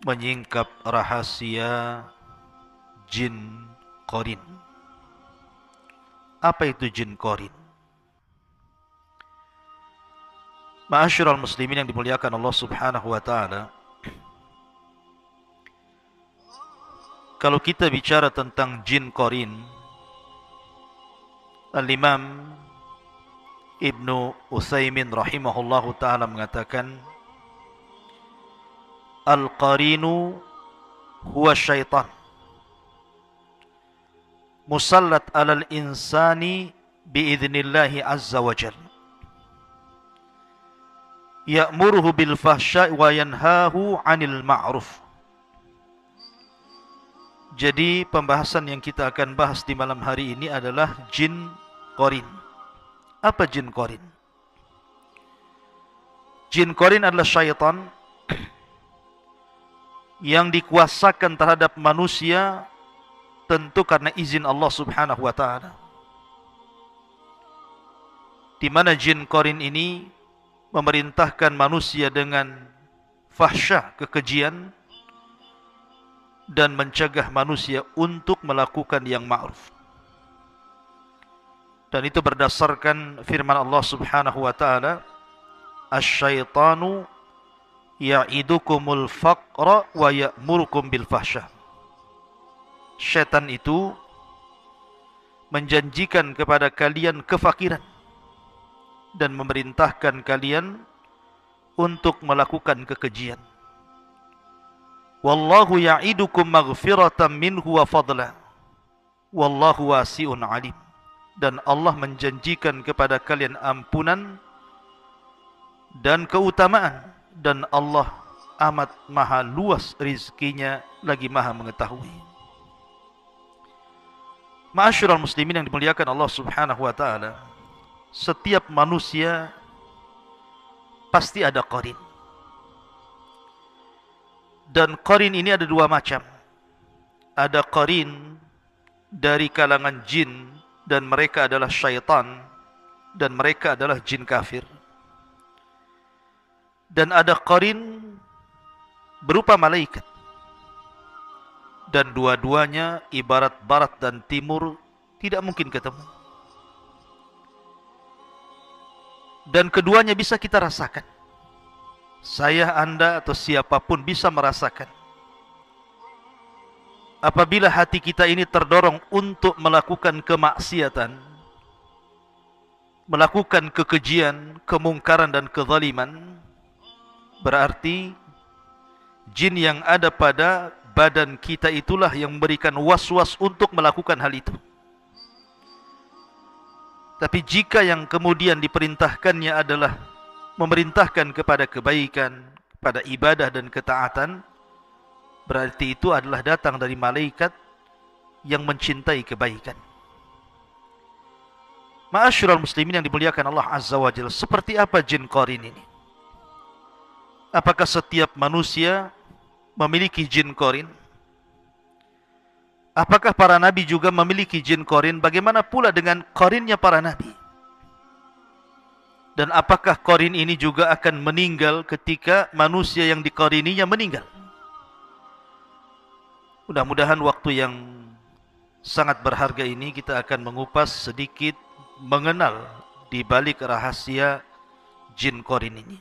menyingkap rahasia jin qarin. Apa itu jin qarin? Ma'asyiral muslimin yang dimuliakan Allah Subhanahu wa taala, kalau kita bicara tentang jin qarin, Al-Imam Ibnu Utsaimin rahimahullahu taala mengatakan, Al-qarinu huwa syaitan musallat alal insani biidhnillahi azza wa jalla, ya'muruhu bil fahsya'i wa yanhahu 'anil ma'ruf. Jadi pembahasan yang kita akan bahas di malam hari ini adalah jin qarin. Apa jin qarin? Jin qarin adalah syaitan yang dikuasakan terhadap manusia tentu karena izin Allah Subhanahu wa taala. Di mana jin qarin ini memerintahkan manusia dengan fahsyah, kekejian, dan mencegah manusia untuk melakukan yang ma'ruf. Dan itu berdasarkan firman Allah Subhanahu wa taala, "Asy-syaitanu ya'idukumul faqra wa ya'murukum bil fahsyah." Syaitan itu menjanjikan kepada kalian kefakiran dan memerintahkan kalian untuk melakukan kekejian. Wallahu ya'idukum maghfiratan minhu wa fadla. Wallahu wasi'un alim. Dan Allah menjanjikan kepada kalian ampunan dan keutamaan, dan Allah amat maha luas rizkinya, lagi maha mengetahui. Ma'asyiral muslimin yang dimuliakan Allah Subhanahu wa taala, setiap manusia pasti ada qarin. Dan qarin ini ada dua macam. Ada qarin dari kalangan jin, dan mereka adalah syaitan, dan mereka adalah jin kafir. Dan ada qarin berupa malaikat. Dan dua-duanya ibarat barat dan timur, tidak mungkin ketemu. Dan keduanya bisa kita rasakan. Saya, Anda, atau siapapun bisa merasakan. Apabila hati kita ini terdorong untuk melakukan kemaksiatan, melakukan kekejian, kemungkaran dan kezaliman, berarti jin yang ada pada badan kita itulah yang memberikan was-was untuk melakukan hal itu. Tapi jika yang kemudian diperintahkannya adalah memerintahkan kepada kebaikan, kepada ibadah dan ketaatan, berarti itu adalah datang dari malaikat yang mencintai kebaikan. Ma'asyiral muslimin yang dimuliakan Allah Azza wa Jalla, seperti apa jin qarin ini? Apakah setiap manusia memiliki jin qarin? Apakah para nabi juga memiliki jin qarin? Bagaimana pula dengan qarinnya para nabi? Dan apakah qarin ini juga akan meninggal ketika manusia yang diqarininya meninggal? Mudah-mudahan waktu yang sangat berharga ini kita akan mengupas sedikit, mengenal di balik rahasia jin qarin ini.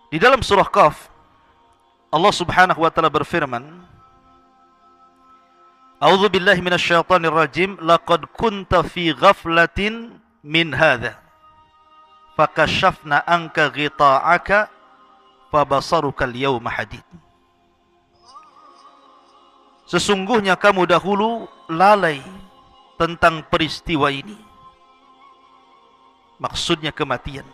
Di dalam surah Qaf, Allah Subhanahu wa taala berfirman, A'udzu billahi minasyaitonir rajim, laqad kunta fi ghaflatin min hadza fakashafna anka ghita'aka fabasaruka al-yawma hadid. Sesungguhnya kamu dahulu lalai tentang peristiwa ini. Maksudnya kematian.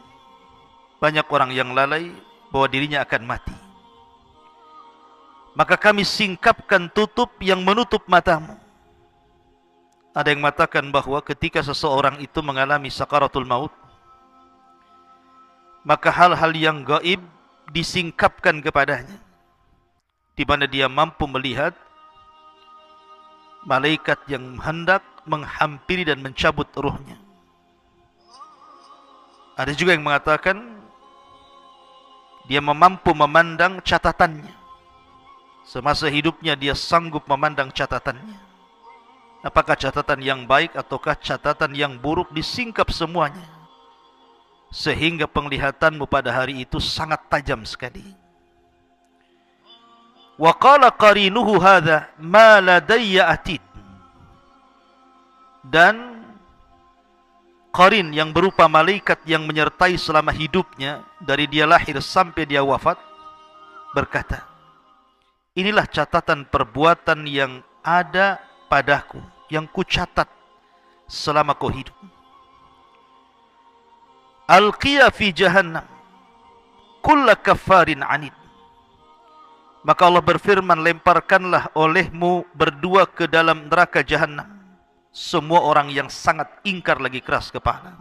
Banyak orang yang lalai bahwa dirinya akan mati. Maka kami singkapkan tutup yang menutup matamu. Ada yang mengatakan bahwa ketika seseorang itu mengalami sakaratul maut, maka hal-hal yang gaib disingkapkan kepadanya, di mana dia mampu melihat malaikat yang hendak menghampiri dan mencabut ruhnya. Ada juga yang mengatakan Dia mampu memandang catatannya. Semasa hidupnya dia sanggup memandang catatannya. Apakah catatan yang baik ataukah catatan yang buruk, disingkap semuanya. Sehingga penglihatanmu pada hari itu sangat tajam sekali. Wa qala qarinuhu hadza ma ladayya atid. Dan qarin yang berupa malaikat yang menyertai selama hidupnya dari dia lahir sampai dia wafat berkata, inilah catatan perbuatan yang ada padaku, yang kucatat selama kau hidup. Alqiya fi jahannam kulla kaffarin anid. Maka Allah berfirman, lemparkanlah olehmu berdua ke dalam neraka jahannam semua orang yang sangat ingkar lagi keras kepala.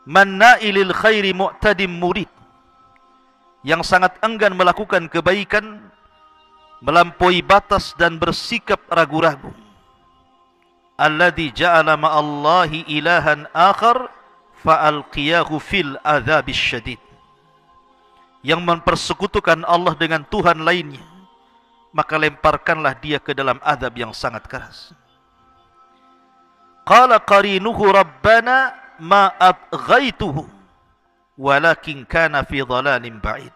Manna'ilil khairi mu'tadim murid, yang sangat enggan melakukan kebaikan, melampaui batas dan bersikap ragu-ragu. Alladzi ja'ala ma'allahi ilahan akhar fa'alqiyahu fil adzabis syadid. Yang mempersekutukan Allah dengan Tuhan lainnya, maka lemparkanlah dia ke dalam azab yang sangat keras. Qala qarinuhu rabbana ma abghaituhu walakin kana fi dhalalin ba'id.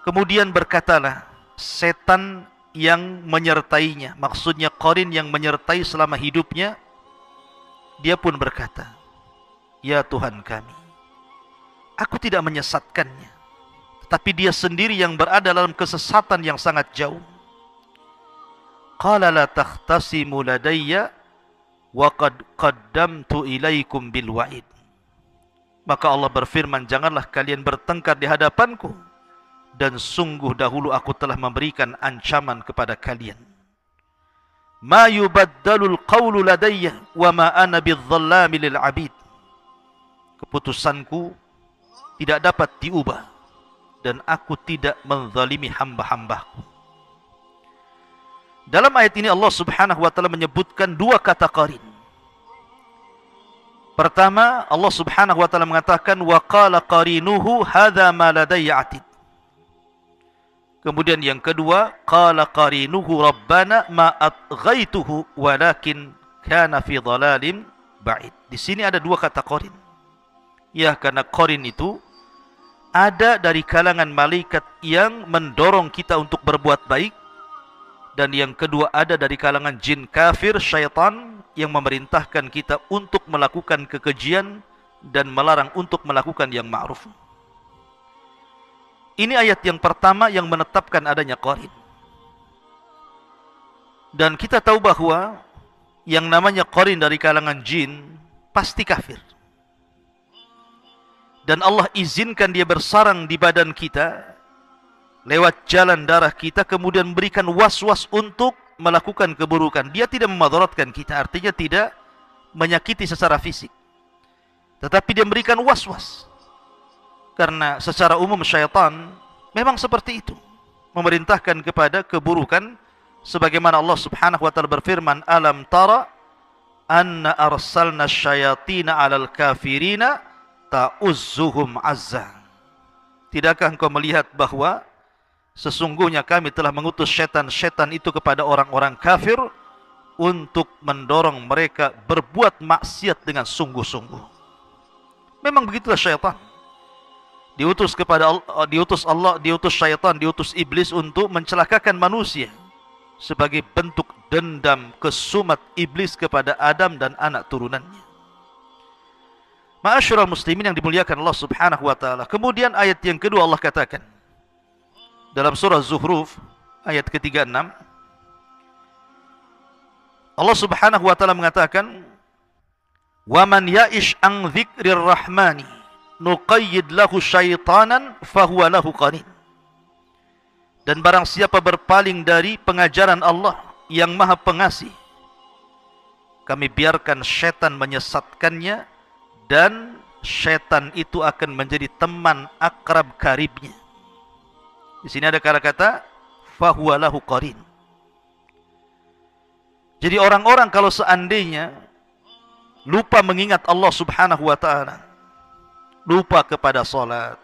Kemudian berkatalah setan yang menyertainya, maksudnya qarin yang menyertai selama hidupnya, dia pun berkata, ya Tuhan kami, aku tidak menyesatkannya, tetapi dia sendiri yang berada dalam kesesatan yang sangat jauh. Qala la takhtasimu ladayya wa qad qaddamtu ilaikum bil wa'id. Maka Allah berfirman, janganlah kalian bertengkar di hadapanku, dan sungguh dahulu aku telah memberikan ancaman kepada kalian. Ma yubaddalul qawlu ladayya wa ma ana bidzallami lil abid. Keputusanku tidak dapat diubah, dan aku tidak menzalimi hamba-hambaku. Dalam ayat ini Allah Subhanahu wa taala menyebutkan dua kata qarin. Pertama, Allah Subhanahu wa taala mengatakan wa qala qarinuhu hadza ma ladayya atid. Kemudian yang kedua, qala qarinuhu rabbana ma atghaituhu walakin kana fi dhalalim ba'id. Di sini ada dua kata qarin. Ya, karena qarin itu ada dari kalangan malaikat yang mendorong kita untuk berbuat baik, dan yang kedua ada dari kalangan jin kafir, syaitan, yang memerintahkan kita untuk melakukan kekejian dan melarang untuk melakukan yang ma'ruf. Ini ayat yang pertama yang menetapkan adanya qarin. Dan kita tahu bahwa yang namanya qarin dari kalangan jin pasti kafir. Dan Allah izinkan dia bersarang di badan kita, lewat jalan darah kita, kemudian memberikan was-was untuk melakukan keburukan. Dia tidak memadaratkan kita, artinya tidak menyakiti secara fisik, tetapi dia memberikan was-was. Karena secara umum syaitan memang seperti itu, memerintahkan kepada keburukan, sebagaimana Allah Subhanahu wa taala berfirman, alam tara anna arsalna syayatina 'alal kafirina ta'uzzuhum azza. Tidakkah engkau melihat bahwa sesungguhnya kami telah mengutus setan-setan itu kepada orang-orang kafir untuk mendorong mereka berbuat maksiat dengan sungguh-sungguh. Memang begitulah syaitan. Diutus kepada Allah, diutus syaitan, diutus iblis untuk mencelakakan manusia sebagai bentuk dendam kesumat iblis kepada Adam dan anak turunannya. Ma'asyiral muslimin yang dimuliakan Allah Subhanahu wa taala. Kemudian ayat yang kedua Allah katakan dalam surah Zuhruf ayat ke-36, Allah Subhanahu wa taala mengatakan, "Wa man ya'ish an dzikrir rahmani nuqayyid lahu syaitanan fahuwa lahu qarin." Dan barang siapa berpaling dari pengajaran Allah yang Maha Pengasih, kami biarkan syaitan menyesatkannya, dan syaitan itu akan menjadi teman akrab karibnya. Di sini ada kata-kata fahuwa lahu qarin. Jadi orang-orang kalau seandainya lupa mengingat Allah Subhanahu wa taala, lupa kepada salat,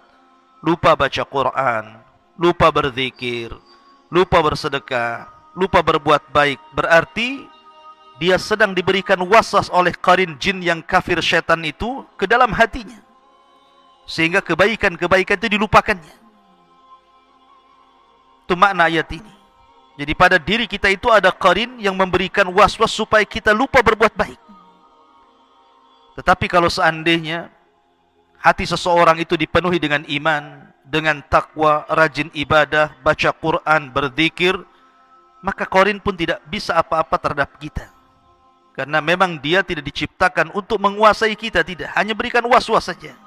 lupa baca Quran, lupa berzikir, lupa bersedekah, lupa berbuat baik, berarti dia sedang diberikan waswas oleh qarin jin yang kafir syaitan itu ke dalam hatinya, sehingga kebaikan-kebaikan itu dilupakannya. Itu makna ayat ini. Jadi pada diri kita itu ada qarin yang memberikan waswas supaya kita lupa berbuat baik. Tetapi kalau seandainya hati seseorang itu dipenuhi dengan iman, dengan takwa, rajin ibadah, baca Quran, berzikir, maka qarin pun tidak bisa apa-apa terhadap kita. Karena memang dia tidak diciptakan untuk menguasai kita, tidak. Hanya berikan was-was saja.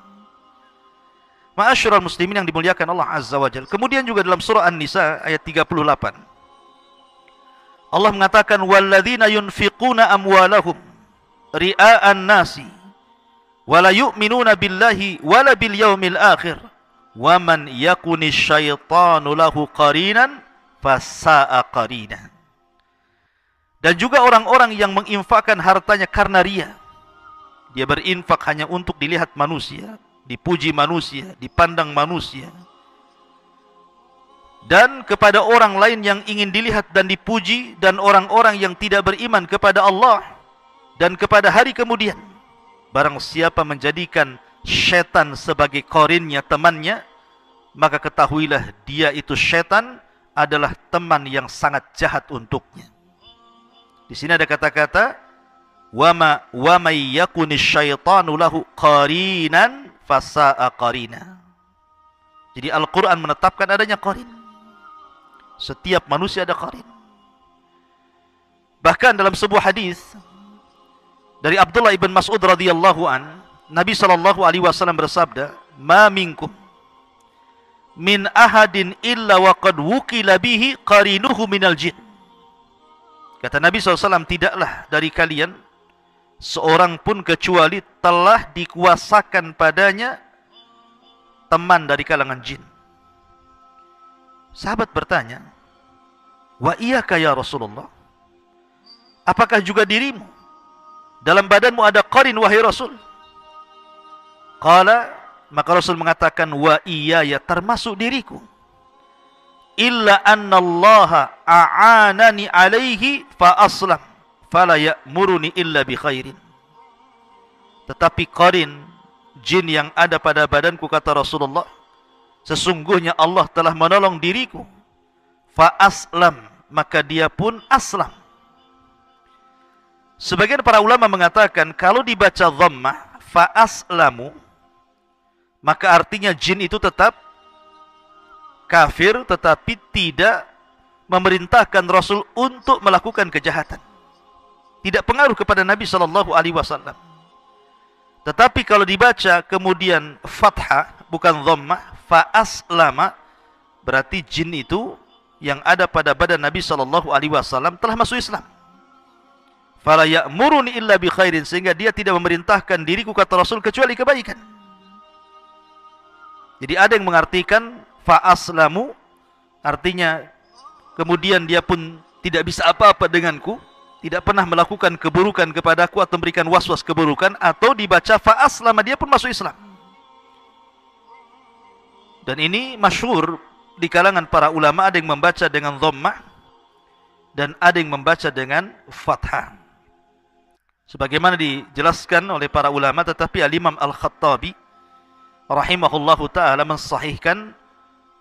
Ma'asyiral muslimin yang dimuliakan Allah Azza wa Jalla. Kemudian juga dalam surah An-Nisa ayat 38. Allah mengatakan, وَالَّذِينَ يُنْفِقُونَ أَمْوَالَهُمْ رِئَاءَ النَّاسِ وَلَا يُؤْمِنُونَ بِاللَّهِ وَلَا بِالْيَوْمِ الْآخِرِ وَمَنْ يَكُنِ الشَّيْطَانُ لَهُ قَرِينًا فَسَاءَ قَرِينًا. Dan juga orang-orang yang menginfakkan hartanya karena ria. Dia berinfak hanya untuk dilihat manusia, dipuji manusia, dipandang manusia. Dan kepada orang lain yang ingin dilihat dan dipuji, dan orang-orang yang tidak beriman kepada Allah dan kepada hari kemudian. Barang siapa menjadikan syaitan sebagai qarinnya, temannya, maka ketahuilah dia itu syaitan adalah teman yang sangat jahat untuknya. Di sini ada kata-kata wa may yakunish syaitanu lahu qarinan fasa'a qarina. Jadi Al-Qur'an menetapkan adanya qarin. Setiap manusia ada qarin. Bahkan dalam sebuah hadis dari Abdullah ibn Mas'ud radhiyallahu an, Nabi sallallahu alaihi wasallam bersabda, "Ma minkum min ahadin illa wa qad wukila bihi qarinuhu minal jin." Kata Nabi SAW, tidaklah dari kalian seorang pun kecuali telah dikuasakan padanya teman dari kalangan jin. Sahabat bertanya, "Wa iyaka ya Rasulullah? Apakah juga dirimu? Dalam badanmu ada qarin wahai Rasul?" Qala, maka Rasul mengatakan, "Wa iyaya, termasuk diriku. Illa anna Allah a'anani alaihi fa aslam fala ya'muruni illa bi khairin." Tetapi qarin jin yang ada pada badanku, kata Rasulullah, sesungguhnya Allah telah menolong diriku, fa aslam, maka dia pun aslam. Sebagian para ulama mengatakan kalau dibaca dhammah fa aslamu, maka artinya jin itu tetap kafir, tetapi tidak memerintahkan Rasul untuk melakukan kejahatan. Tidak pengaruh kepada Nabi SAW. Tetapi kalau dibaca kemudian fathah, bukan dhammah, fa aslama, berarti jin itu yang ada pada badan Nabi SAW telah masuk Islam. Fala ya'muruni illa bi khairin, sehingga dia tidak memerintahkan diriku, kata Rasul, kecuali kebaikan. Jadi ada yang mengartikan fa'aslamu, artinya kemudian dia pun tidak bisa apa-apa denganku, tidak pernah melakukan keburukan kepadaku atau memberikan waswas keburukan, atau dibaca fa'aslama, dia pun masuk Islam. Dan ini masyhur di kalangan para ulama, ada yang membaca dengan dhammah dan ada yang membaca dengan fathah. Sebagaimana dijelaskan oleh para ulama, tetapi Al-Imam Al-Khattabi rahimahullahu ta'ala mensahihkan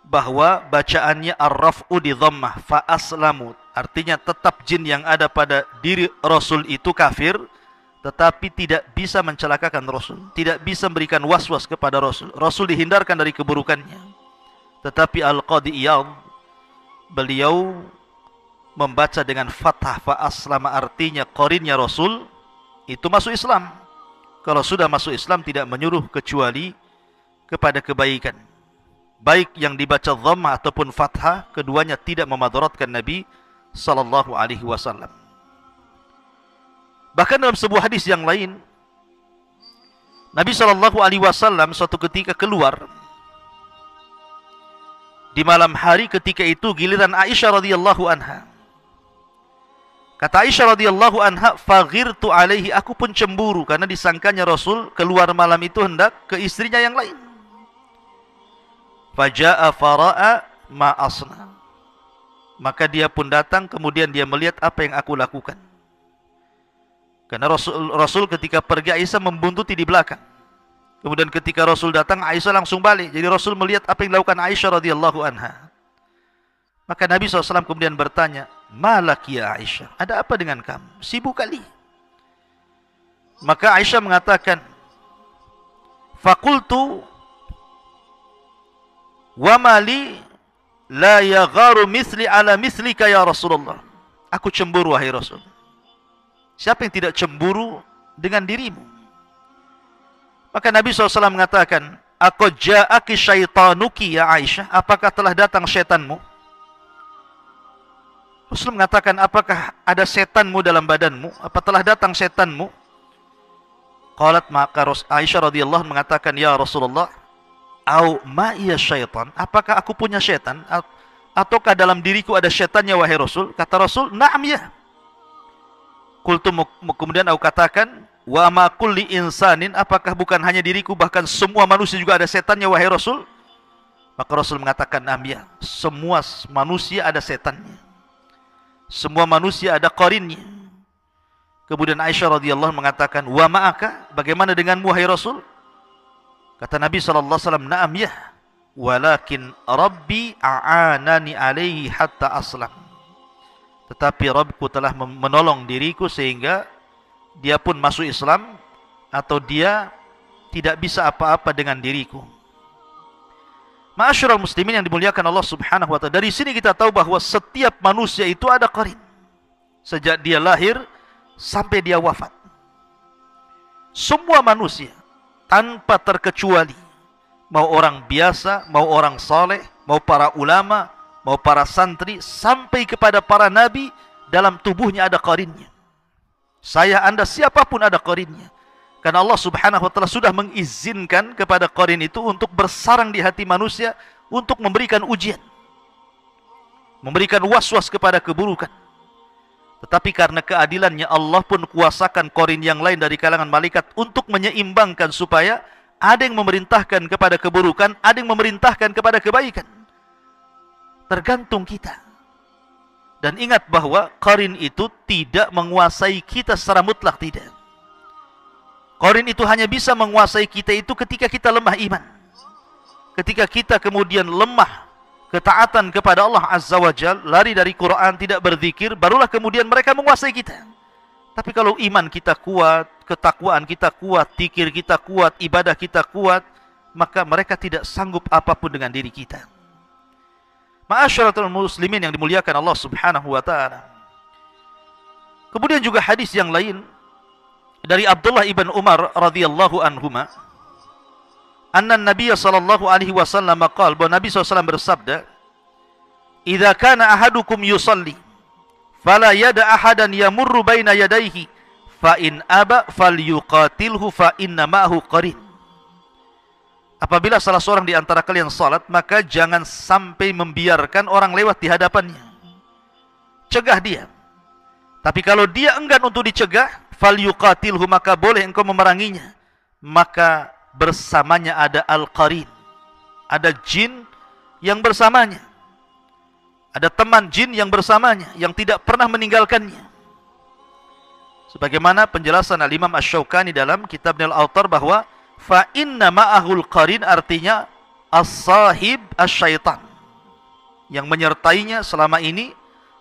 bahwa bacaannya ar-raf'u di dhammah fa aslamu, artinya tetap jin yang ada pada diri Rasul itu kafir, tetapi tidak bisa mencelakakan Rasul, tidak bisa memberikan waswas kepada Rasul. Rasul dihindarkan dari keburukannya. Tetapi Al-Qadhi Iyad, beliau membaca dengan fathah fa aslama, artinya qarinnya Rasul itu masuk Islam. Kalau sudah masuk Islam tidak menyuruh kecuali kepada kebaikan. Baik yang dibaca dhammah ataupun fathah, keduanya tidak memadaratkan Nabi sallallahu alaihi wasallam. Bahkan dalam sebuah hadis yang lain, Nabi sallallahu alaihi wasallam suatu ketika keluar di malam hari, ketika itu giliran Aisyah radhiyallahu anha. Kata Aisyah radhiyallahu anha, faghirtu alaihi, aku pun cemburu karena disangkanya Rasul keluar malam itu hendak ke istrinya yang lain. Faja'a fara'a ma asna, maka dia pun datang, kemudian dia melihat apa yang aku lakukan. Karena Rasul ketika pergi, Aisyah membuntuti di belakang. Kemudian ketika Rasul datang, Aisyah langsung balik. Jadi Rasul melihat apa yang dilakukan Aisyah radhiyallahu anha. Maka Nabi SAW kemudian bertanya, malaki ya Aisyah, ada apa dengan kamu? Sibuk kali. Maka Aisyah mengatakan, fakultu wa mali la yagharu misli ala mislika ya Rasulullah. Aku cemburu wahai Rasul. Siapa yang tidak cemburu dengan dirimu? Maka Nabi SAW mengatakan, aku ja'aki syaitanuki ya Aisyah, apakah telah datang syaitanmu? Rasul mengatakan, apakah ada setanmu dalam badanmu? Apa telah datang setanmu? Qalat, maka Aisyah radhiyallahu mengatakan, ya Rasulullah, au ma'iya syaitan, apakah aku punya syaitan? Ataukah dalam diriku ada syaitannya wahai Rasul? Kata Rasul, na'am ya. Qultu, kemudian aku katakan, wa ma kulli insanin, apakah bukan hanya diriku, bahkan semua manusia juga ada setannya wahai Rasul? Maka Rasul mengatakan, na'am ya. Semua manusia ada setannya. Semua manusia ada qarinnya. Kemudian Aisyah radhiyallahu mengatakan, wa ma'aka, bagaimana denganmu wahai Rasul? Kata Nabi SAW, na'am ya, walakin Rabbi a'anani alaihi hatta aslam. Tetapi Rabbku telah menolong diriku sehingga dia pun masuk Islam, atau dia tidak bisa apa-apa dengan diriku. Ma'asyiral muslimin yang dimuliakan Allah Subhanahu wa ta'ala, dari sini kita tahu bahwa setiap manusia itu ada qarin. Sejak dia lahir sampai dia wafat. Semua manusia tanpa terkecuali, mau orang biasa, mau orang saleh, mau para ulama, mau para santri, sampai kepada para nabi, dalam tubuhnya ada qarinnya. Saya, Anda, siapapun ada qarinnya. Karena Allah Subhanahu wa ta'ala sudah mengizinkan kepada qarin itu untuk bersarang di hati manusia, untuk memberikan ujian, memberikan was-was kepada keburukan. Tetapi karena keadilannya, Allah pun kuasakan qarin yang lain dari kalangan malaikat untuk menyeimbangkan, supaya ada yang memerintahkan kepada keburukan, ada yang memerintahkan kepada kebaikan. Tergantung kita. Dan ingat bahwa qarin itu tidak menguasai kita secara mutlak, tidak. Qarin itu hanya bisa menguasai kita itu ketika kita lemah iman. Ketika kita kemudian lemah ketaatan kepada Allah Azza wa Jal, lari dari Quran, tidak berzikir, barulah kemudian mereka menguasai kita. Tapi kalau iman kita kuat, ketakwaan kita kuat, zikir kita kuat, ibadah kita kuat, maka mereka tidak sanggup apapun dengan diri kita. Ma'asyaratul muslimin yang dimuliakan Allah Subhanahu wa ta'ala. Kemudian juga hadis yang lain dari Abdullah ibn Umar radhiyallahu anhuma, anna Nabiya sallallahu alaihi wasallam qala, bahwa Nabi SAW bersabda, idza kana ahadukum yusalli fala yada ahadan yamurru baina yadayhi fa in aba falyuqatilhu fa inna ma'ahu qarin. Apabila salah seorang di antara kalian salat, maka jangan sampai membiarkan orang lewat di hadapannya. Cegah dia. Tapi kalau dia enggan untuk dicegah, falyuqatilhu, maka boleh engkau memeranginya. Maka bersamanya ada al-qarin, ada jin yang bersamanya, ada teman jin yang bersamanya, yang tidak pernah meninggalkannya. Sebagaimana penjelasan Al-Imam Asy-Syaukani dalam kitab Al-Awtar, bahwa fa inna ma'ahul qarin artinya as-sahib as-syaitan, yang menyertainya selama ini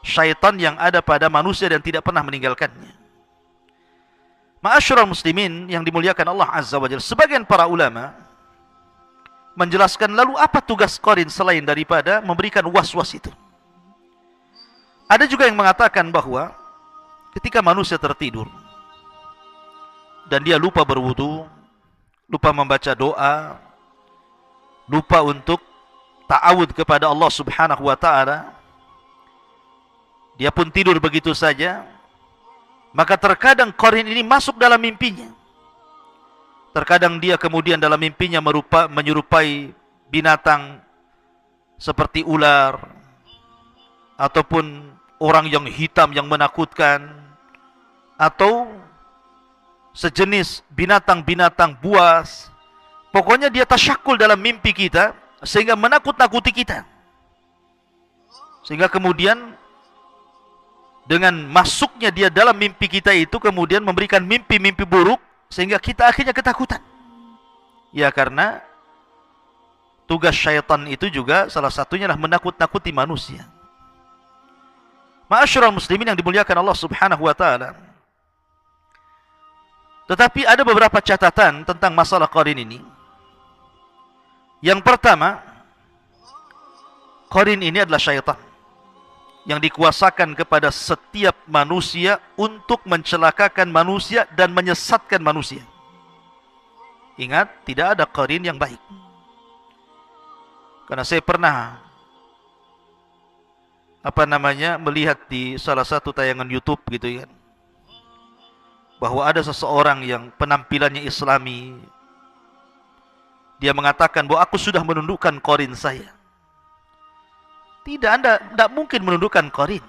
syaitan yang ada pada manusia dan tidak pernah meninggalkannya. Ma'asyiral muslimin yang dimuliakan Allah Azza wa Jalla, sebagian para ulama menjelaskan, lalu apa tugas qarin selain daripada memberikan was-was itu? Ada juga yang mengatakan bahwa ketika manusia tertidur dan dia lupa berwudu, lupa membaca doa, lupa untuk ta'awud kepada Allah Subhanahu wa ta'ala, dia pun tidur begitu saja, maka terkadang qarin ini masuk dalam mimpinya. Terkadang dia kemudian dalam mimpinya menyerupai binatang seperti ular, ataupun orang yang hitam yang menakutkan, atau sejenis binatang-binatang buas. Pokoknya dia tasyakul dalam mimpi kita sehingga menakut-nakuti kita. Sehingga kemudian dengan masuknya dia dalam mimpi kita itu kemudian memberikan mimpi-mimpi buruk sehingga kita akhirnya ketakutan. Ya, karena tugas syaitan itu juga salah satunya adalah menakut-nakuti manusia. Ma'asyiral muslimin yang dimuliakan Allah Subhanahu wa taala. Tetapi ada beberapa catatan tentang masalah qarin ini. Yang pertama, qarin ini adalah syaitan yang dikuasakan kepada setiap manusia untuk mencelakakan manusia dan menyesatkan manusia. Ingat, tidak ada qarin yang baik. Karena saya pernah melihat di salah satu tayangan YouTube gitu kan, bahwa ada seseorang yang penampilannya Islami. Dia mengatakan bahwa aku sudah menundukkan qarin saya. Tidak, Anda tidak mungkin menundukkan qarin.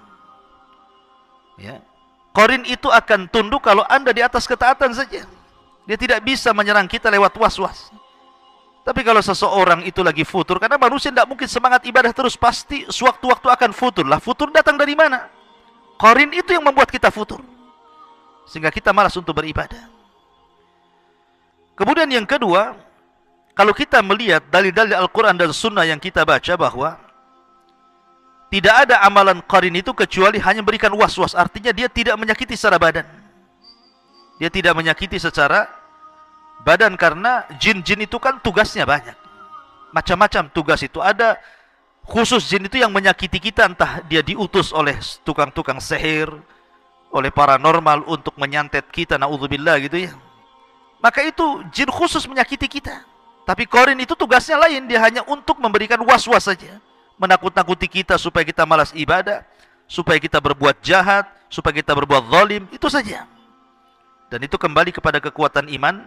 Ya. Qarin itu akan tunduk kalau Anda di atas ketaatan saja. Dia tidak bisa menyerang kita lewat was-was. Tapi kalau seseorang itu lagi futur, karena manusia tidak mungkin semangat ibadah terus, pasti sewaktu-waktu akan futur. Lah, futur datang dari mana? Qarin itu yang membuat kita futur, sehingga kita malas untuk beribadah. Kemudian yang kedua, kalau kita melihat dalil-dalil Al-Quran dan Sunnah yang kita baca, bahwa tidak ada amalan qarin itu kecuali hanya memberikan was-was. Artinya dia tidak menyakiti secara badan. Dia tidak menyakiti secara badan, karena jin-jin itu kan tugasnya banyak. Macam-macam tugas itu. Ada khusus jin itu yang menyakiti kita, entah dia diutus oleh tukang-tukang sihir, oleh paranormal untuk menyantet kita, na'udzubillah gitu ya. Maka itu jin khusus menyakiti kita. Tapi qarin itu tugasnya lain, dia hanya untuk memberikan was-was saja, menakut-nakuti kita supaya kita malas ibadah, supaya kita berbuat jahat, supaya kita berbuat zalim, itu saja. Dan itu kembali kepada kekuatan iman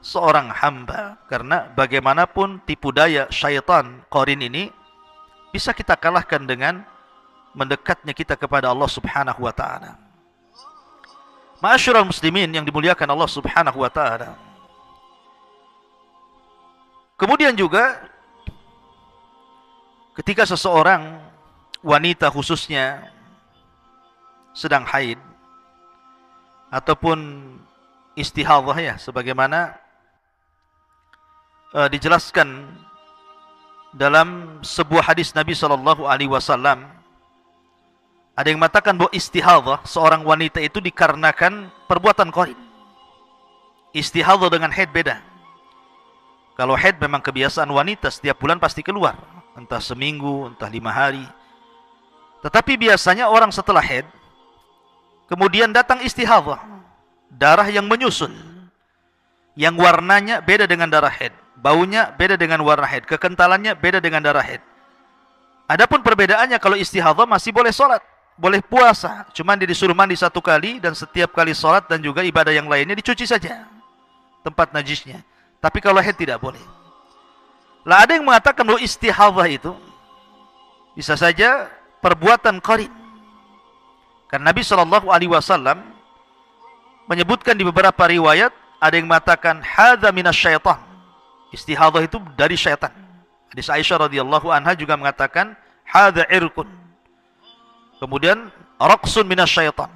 seorang hamba. Karena bagaimanapun tipu daya syaitan qarin ini bisa kita kalahkan dengan mendekatnya kita kepada Allah Subhanahu wa taala. Ma'asyiral muslimin yang dimuliakan Allah Subhanahu wa taala. Kemudian juga ketika seseorang wanita khususnya sedang haid ataupun istihadhah, ya, sebagaimana dijelaskan dalam sebuah hadis Nabi sallallahu alaihi wasallam, ada yang mengatakan bahwa istihadhah seorang wanita itu dikarenakan perbuatan qarin. Istihadhah dengan haid beda. Kalau haid memang kebiasaan wanita, setiap bulan pasti keluar, entah seminggu, entah 5 hari. Tetapi biasanya orang setelah haid kemudian datang istihadhah, darah yang menyusul, yang warnanya beda dengan darah haid, baunya beda dengan warna haid, kekentalannya beda dengan darah haid. Adapun perbedaannya, kalau istihadhah masih boleh sholat, boleh puasa, cuman dia disuruh mandi 1 kali, dan setiap kali sholat dan juga ibadah yang lainnya dicuci saja tempat najisnya. Tapi kalau haid tidak boleh. Lah, ada yang mengatakan bahwa istihadhah itu bisa saja perbuatan qarin. Karena Nabi sallallahu alaihi wasallam menyebutkan di beberapa riwayat, ada yang mengatakan hadza minasyaitan. Istihadhah itu dari syaitan. Hadis Aisyah radhiyallahu anha juga mengatakan hadza irqun. Kemudian raqsun minasyaitan.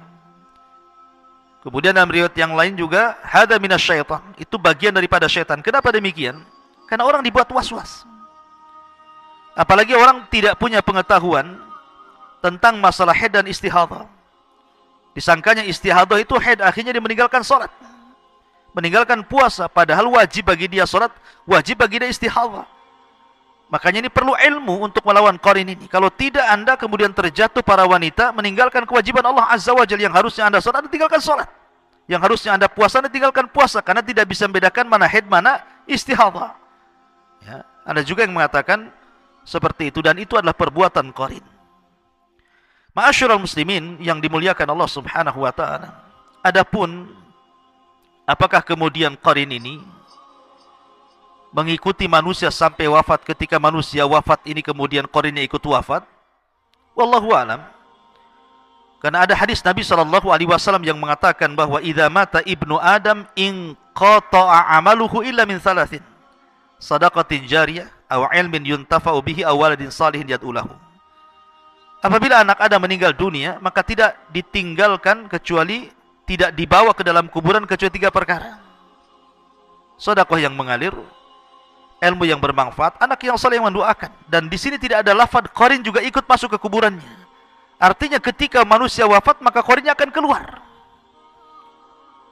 Kemudian dalam riwayat yang lain juga hadza minasyaitan, itu bagian daripada syaitan. Kenapa demikian? Karena orang dibuat was-was. Apalagi orang tidak punya pengetahuan tentang masalah haid dan istihadhah. Disangkanya istihadhah itu haid, akhirnya dia meninggalkan sholat, meninggalkan puasa, padahal wajib bagi dia sholat, wajib bagi dia istihadhah. Makanya ini perlu ilmu untuk melawan qarin ini. Kalau tidak, Anda kemudian terjatuh para wanita meninggalkan kewajiban Allah Azza wa Jalla. Yang harusnya Anda sholat, Anda tinggalkan sholat. Yang harusnya Anda puasa, Anda tinggalkan puasa, karena tidak bisa membedakan mana haid, mana istihadhah. Ya, ada juga yang mengatakan seperti itu, dan itu adalah perbuatan qarin. Ma'asyiral muslimin yang dimuliakan Allah Subhanahu wa taala. Adapun apakah kemudian qarin ini mengikuti manusia sampai wafat, ketika manusia wafat ini kemudian qarinnya ikut wafat? Wallahu alam. Karena ada hadis Nabi SAW yang mengatakan bahwa idza mata ibnu Adam in qata'a amaluhu illa min thalathin, sadaqatin jariyah aw ilmin yuntafa'u bihi aw waladin salihin yad'u lahu. Apabila anak Adam meninggal dunia, maka tidak ditinggalkan kecuali tidak dibawa ke dalam kuburan kecuali 3 perkara. Sedekah yang mengalir, ilmu yang bermanfaat, anak yang saleh yang mendoakan. Dan di sini tidak ada lafaz qarin juga ikut masuk ke kuburannya. Artinya ketika manusia wafat maka qarinnya akan keluar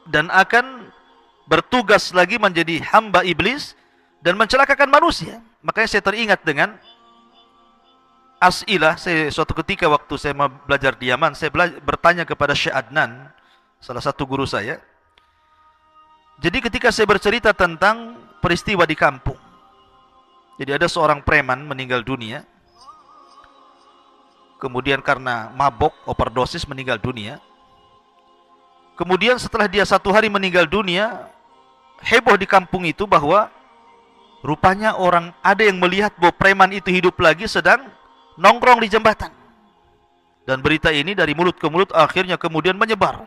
dan akan bertugas lagi menjadi hamba iblis dan mencelakakan manusia. Makanya saya teringat dengan as'ilah. Suatu ketika waktu saya belajar di Yaman, saya bertanya kepada Syekh Adnan, salah satu guru saya. Jadi ketika saya bercerita tentang peristiwa di kampung, jadi ada seorang preman meninggal dunia, kemudian karena mabok overdosis meninggal dunia. Kemudian setelah dia 1 hari meninggal dunia, heboh di kampung itu bahwa rupanya ada yang melihat bahwa preman itu hidup lagi sedang nongkrong di jembatan. Dan berita ini dari mulut ke mulut akhirnya kemudian menyebar.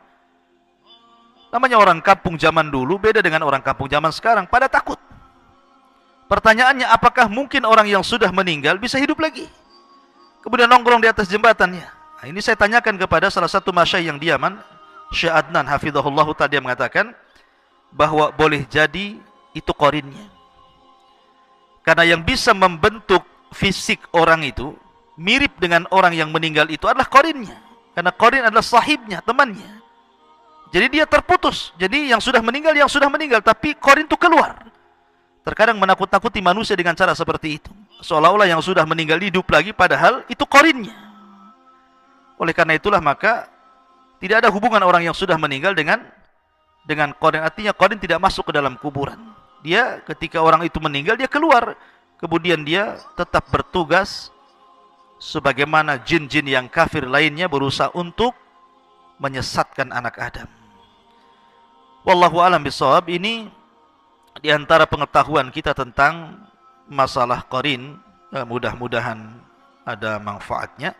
Namanya orang kampung zaman dulu beda dengan orang kampung zaman sekarang, pada takut. Pertanyaannya, apakah mungkin orang yang sudah meninggal bisa hidup lagi? Kemudian nongkrong di atas jembatannya. Nah, ini saya tanyakan kepada salah satu masyayikh yang di Yaman, Syekh Adnan hafizahullah, tadi dia mengatakan bahwa boleh jadi itu qarinnya. Karena yang bisa membentuk fisik orang itu mirip dengan orang yang meninggal itu adalah qarinnya. Karena qarin adalah sahibnya, temannya. Jadi dia terputus. Jadi yang sudah meninggal, tapi qarin itu keluar. Terkadang menakut-nakuti manusia dengan cara seperti itu. Seolah-olah yang sudah meninggal hidup lagi, padahal itu qarinnya. Oleh karena itulah maka tidak ada hubungan orang yang sudah meninggal dengan qarin. Artinya qarin tidak masuk ke dalam kuburan. Dia ketika orang itu meninggal, dia keluar. Kemudian dia tetap bertugas sebagaimana jin-jin yang kafir lainnya berusaha untuk menyesatkan anak Adam. Wallahu a'lam bishawab. Ini di antara pengetahuan kita tentang masalah qarin, mudah-mudahan ada manfaatnya.